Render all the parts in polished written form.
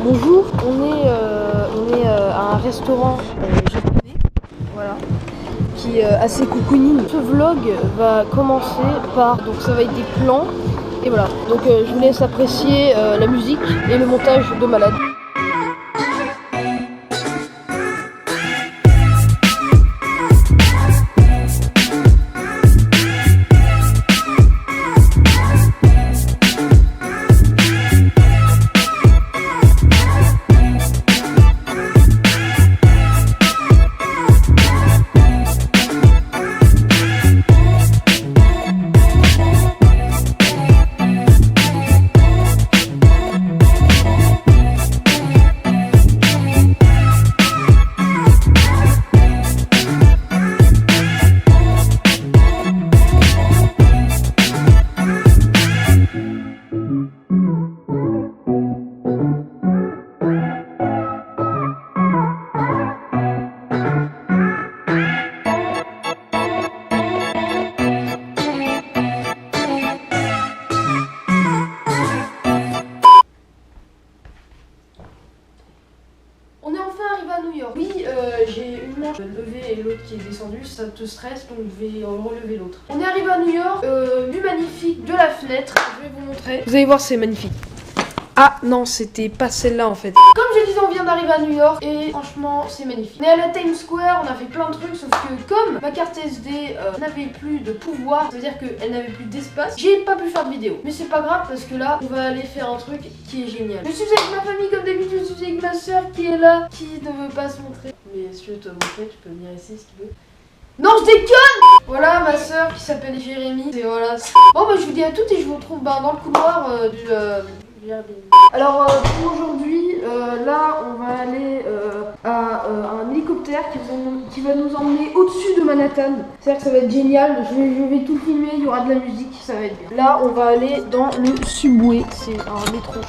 Bonjour, on est à un restaurant japonais, voilà, qui est assez cocooning. Ce vlog va commencer par, donc ça va être des plans, et voilà. Donc je vous laisse apprécier la musique et le montage de malade. Oui, j'ai une manche levée et l'autre qui est descendue, ça te stresse donc je vais relever l'autre. On est arrivé à New York, vue magnifique de la fenêtre, je vais vous montrer. Vous allez voir, c'est magnifique. Ah non, c'était pas celle-là en fait. Comme je disais, on vient d'arriver à New York et franchement c'est magnifique. On est à la Times Square, on a fait plein de trucs, sauf que comme ma carte SD n'avait plus de pouvoir, ça veut dire qu'elle n'avait plus d'espace, j'ai pas pu faire de vidéo. Mais c'est pas grave parce que là, on va aller faire un truc qui est génial. Je suis avec ma famille comme d'habitude, je suis avec ma soeur qui est là, qui ne veut pas se montrer. Mais si je veux te montrer, tu peux venir ici si tu veux. Non, je déconne! Voilà ma soeur qui s'appelle Jérémy. Et voilà. Bon bah je vous dis à toutes et je vous retrouve dans le couloir du alors pour aujourd'hui, là on va aller à un hélicoptère qui va nous emmener au-dessus de Manhattan. C'est-à-dire que ça va être génial, je vais tout filmer, il y aura de la musique, ça va être bien. Là on va aller dans le subway, c'est un métro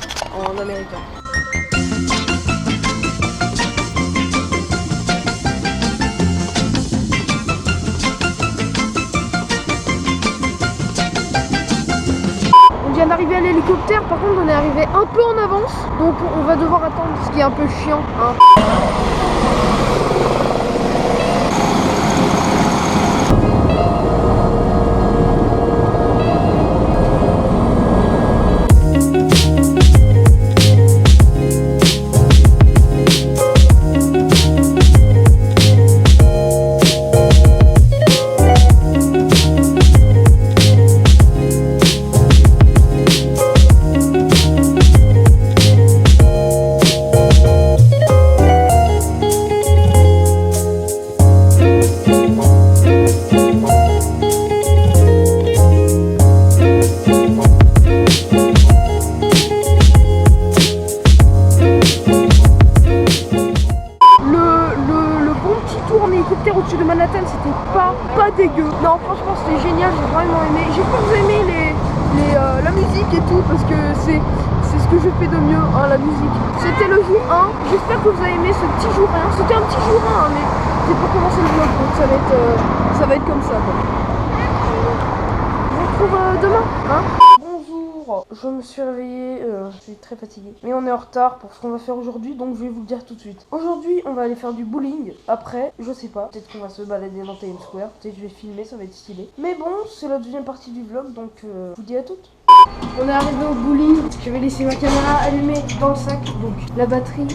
en américain. On vient d'arriver à l'hélicoptère, par contre on est arrivé un peu en avance, donc on va devoir attendre, ce qui est un peu chiant, hein. Au-dessus de Manhattan, c'était pas dégueu. Non, franchement, c'était génial, j'ai vraiment aimé. J'espère que vous aimez la musique et tout, parce que c'est ce que je fais de mieux, hein, la musique. C'était le jour 1, j'espère que vous avez aimé ce petit jour 1. C'était un petit jour 1, hein, mais c'est pour commencer le vlog, donc ça va être comme ça, quoi. Je vous retrouve demain, hein. Bonjour, je me suis réveillée, je suis très fatiguée. Mais on est en retard pour ce qu'on va faire aujourd'hui, donc je vais vous le dire tout de suite. Aujourd'hui, on va aller faire du bowling. Après, je sais pas, peut-être qu'on va se balader dans Times Square. Peut-être que je vais filmer, ça va être stylé. Mais bon, c'est la deuxième partie du vlog, donc je vous dis à toutes. On est arrivé au bowling. Je vais laisser ma caméra allumée dans le sac, donc la batterie.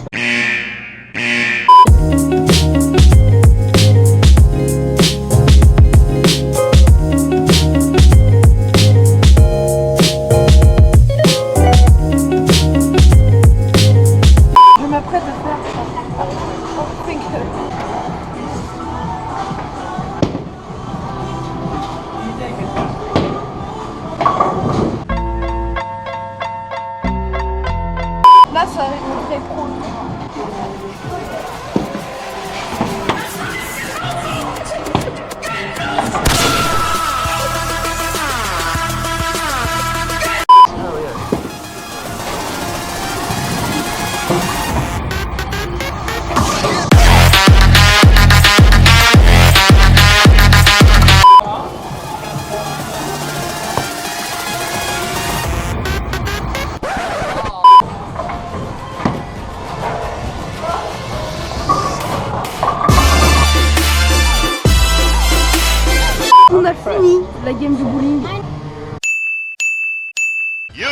Là, ça arrive très pro. game de bowling. You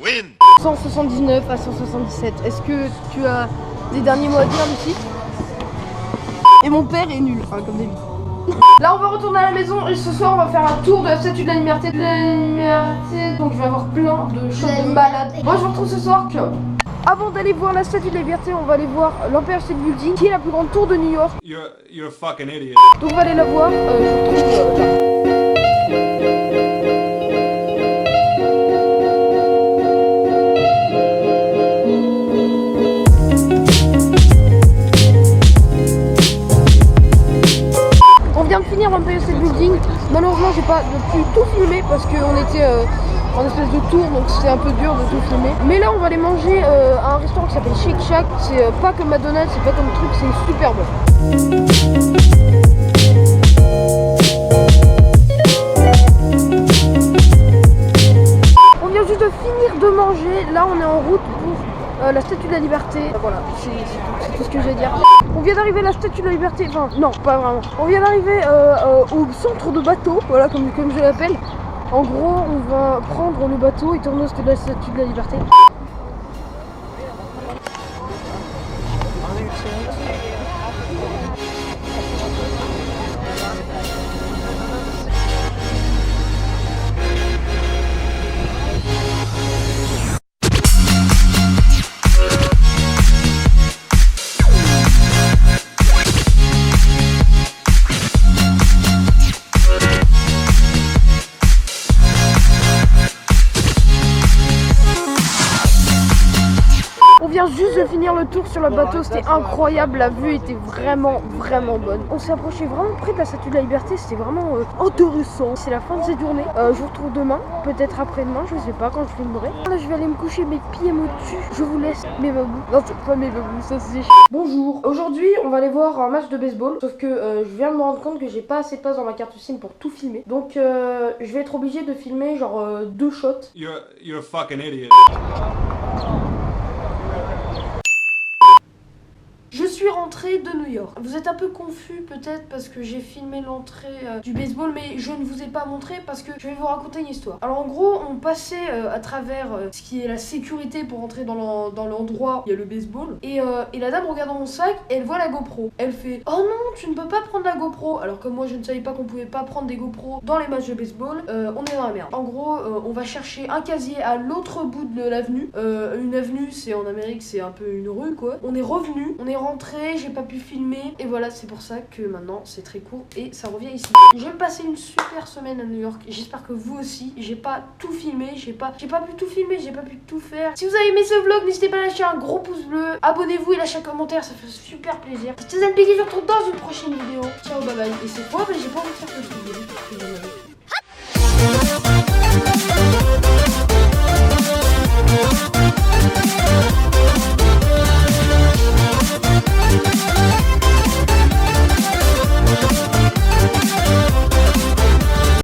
win. 179 à 177. Est-ce que tu as des derniers mots à dire, Lucie? Et mon père est nul, hein, comme d'habitude. Là on va retourner à la maison et ce soir on va faire un tour de la statue de la liberté. Donc je vais avoir plein de choses de malades. Moi je vous retrouve ce soir. Avant d'aller voir la statue de la liberté, on va aller voir l'Empire State Building, qui est la plus grande tour de New York. You're a fucking idiot. Donc on va aller la voir. Je vous retrouve là. De finir l'Empire State Building. Malheureusement j'ai pas pu tout filmer parce qu'on était en espèce de tour, donc c'était un peu dur de tout filmer. Mais là on va aller manger à un restaurant qui s'appelle Shake Shack. C'est pas comme McDonald's, c'est pas comme truc, c'est super bon. On vient juste de finir de manger. Là on est en route pour la statue de la liberté. Voilà, c'est tout ce que j'ai à dire. On vient d'arriver à la statue de la liberté, enfin non, pas vraiment. On vient d'arriver au centre de bateau, voilà comme je l'appelle. En gros, on va prendre le bateau et tourner au la statue de la liberté. On vient juste de finir le tour sur le bateau, c'était incroyable, la vue était vraiment bonne. On s'est approché vraiment près de la statue de la liberté, c'était vraiment intéressant. C'est la fin de cette journée, je vous retrouve demain, peut-être après-demain, je sais pas quand je filmerai. Là je vais aller me coucher mes pieds au-dessus, je vous laisse mes babous. Non c'est pas mes babous, ça c'est Bonjour, aujourd'hui on va aller voir un match de baseball, sauf que je viens de me rendre compte que j'ai pas assez de place dans ma carte SIM pour tout filmer. Donc je vais être obligé de filmer genre 2 shots. You're a fucking idiot. Je suis rentrée de New York. Vous êtes un peu confus peut-être parce que j'ai filmé l'entrée du baseball, mais je ne vous ai pas montré parce que je vais vous raconter une histoire. Alors en gros, on passait à travers ce qui est la sécurité pour entrer dans l'endroit où il y a le baseball. Et la dame regarde dans mon sac et elle voit la GoPro. Elle fait « Oh non, tu ne peux pas prendre la GoPro !» Alors que moi je ne savais pas qu'on pouvait pas prendre des GoPro dans les matchs de baseball. On est dans la merde. En gros, on va chercher un casier à l'autre bout de l'avenue. Une avenue, c'est en Amérique, c'est un peu une rue quoi. On est revenu, on est rentré, j'ai pas pu filmer et voilà, c'est pour ça que maintenant c'est très court et ça revient ici. J'ai passé une super semaine à New York, j'espère que vous aussi. J'ai pas tout filmé, j'ai pas pu tout filmer, j'ai pas pu tout faire. Si vous avez aimé ce vlog, n'hésitez pas à lâcher un gros pouce bleu, abonnez-vous et lâchez un commentaire, ça fait super plaisir. C'était un big, je vous retrouve dans une prochaine vidéo. Ciao, bye bye. Et c'est quoi, mais j'ai pas envie de faire cette vidéo parce que j'en avais plus.